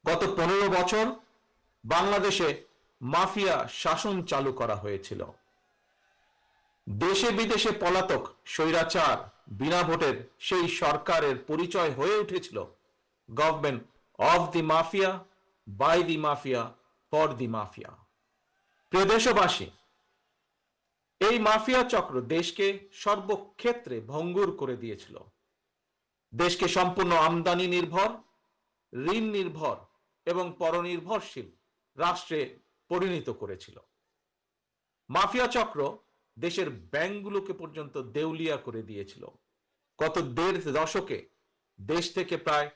গত 15 বছর বাংলাদেশে মাফিয়া শাসন চালু করা হয়েছিল। দেশে বিদেশে পলাতক স্বৈরাচার বিনা ভোটের সেই সরকারের পরিচয় হয়ে উঠেছিল government of the mafia, by the mafia, for the mafia. প্রিয় দেশবাসী, এই মাফিয়া চক্র দেশকে সর্বক্ষেত্রে ভঙ্গুর করে দিয়েছিল। দেশকে সম্পূর্ণ আমদানি নির্ভর, ঋণ নির্ভর এবং পরনির্ভরশীল রাষ্ট্রে পরিণত করেছিল। মাফিয়া চক্র দেশের ব্যাংকগুলোকে পর্যন্ত দেউলিয়া করে দিয়েছিল। গত 1.5 দশকে দেশ থেকে প্রায়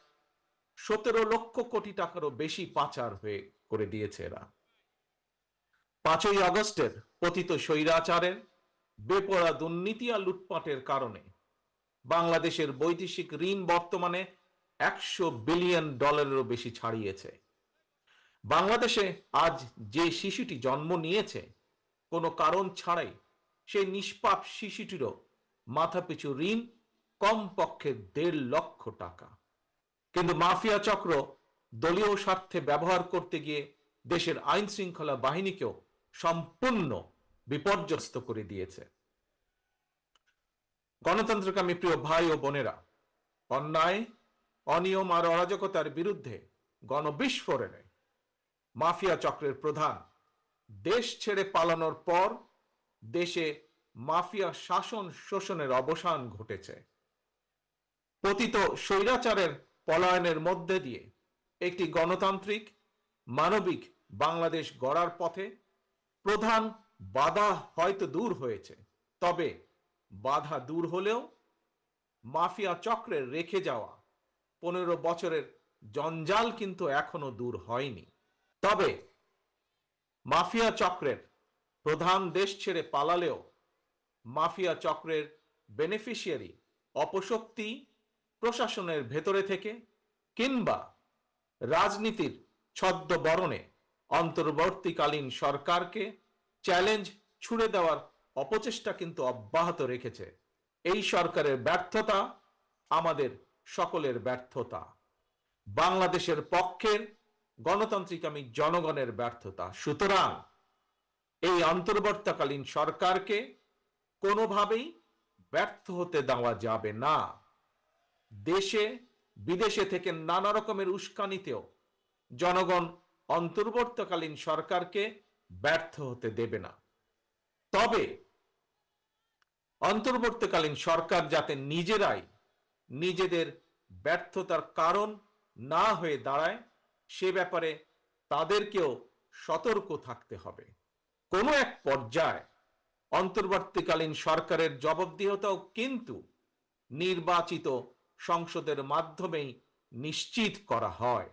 17 লক্ষ কোটি টাকারও বেশি পাচার হয়ে করে দিয়েছে এরা। 5ই আগস্টের পতিত স্বৈরাচারের বেপরোয়া দুর্নীতি আর লুটপাটের কারণে বাংলাদেশের বৈদেশিক ঋণ বর্তমানে $100 বিলিয়ন বেশি ছাড়িয়েছে। বাংলাদেশে আজ যে শিশুটি জন্ম নিয়েছে কোনো কারণ ছাড়াই, সেই নিষ্পাপ শিশুটিরও মাথাপিছু ঋণ কমপক্ষে 1.5 লক্ষ টাকা। কিন্তু মাফিয়া চক্র দলীয় স্বার্থে ব্যবহার করতে গিয়ে দেশের আইন শৃঙ্খলা বাহিনীকেও সম্পূর্ণ বিপর্যস্ত করে দিয়েছে। গণতন্ত্রকামী প্রিয় ভাই ও বোনেরা, অন্যায়, অনিয়ম আর অরাজকতার বিরুদ্ধে গণবিস্ফোরণে মাফিয়া চক্রের প্রধান দেশ ছেড়ে পালানোর পর দেশে মাফিয়া শাসন শোষণের অবসান ঘটেছে। পতিত স্বৈরাচারের পলায়নের মধ্যে দিয়ে একটি গণতান্ত্রিক মানবিক বাংলাদেশ গড়ার পথে প্রধান বাধা হয়তো দূর হয়েছে, তবে বাধা দূর হলেও মাফিয়া চক্রের রেখে যাওয়া 15 বছরের জঞ্জাল কিন্তু এখনো দূর হয়নি। তবে মাফিয়া চক্রের প্রধান দেশ ছেড়ে পালালেও মাফিয়া চক্রের বেনিফিশিয়ারি অপশক্তি প্রশাসনের ভেতরে থেকে কিংবা রাজনীতির ছদ্মবরণে অন্তর্বর্তীকালীন সরকারকে চ্যালেঞ্জ ছুড়ে দেওয়ার অপচেষ্টা কিন্তু অব্যাহত রেখেছে। এই সরকারের ব্যর্থতা আমাদের সকলের ব্যর্থতা, বাংলাদেশের পক্ষের গণতান্ত্রিকামী জনগণের ব্যর্থতা। সুতরাং এই অন্তর্বর্তীকালীন সরকারকে কোনোভাবেই ব্যর্থ হতে দেওয়া যাবে না। দেশে বিদেশে থেকে নানা রকমের উস্কানিতেও জনগণ অন্তর্বর্তীকালীন সরকারকে ব্যর্থ হতে দেবে না। তবে অন্তর্বর্তীকালীন সরকার যাতে নিজেরাই নিজেদের ব্যর্থতার কারণ না হয়ে দাঁড়ায়, সে ব্যাপারে তাদেরকেও সতর্ক থাকতে হবে। কোনো এক পর্যায়ে অন্তর্বর্তীকালীন সরকারের জবাবদিহিতাও কিন্তু নির্বাচিত সংসদের মাধ্যমেই নিশ্চিত করা হয়।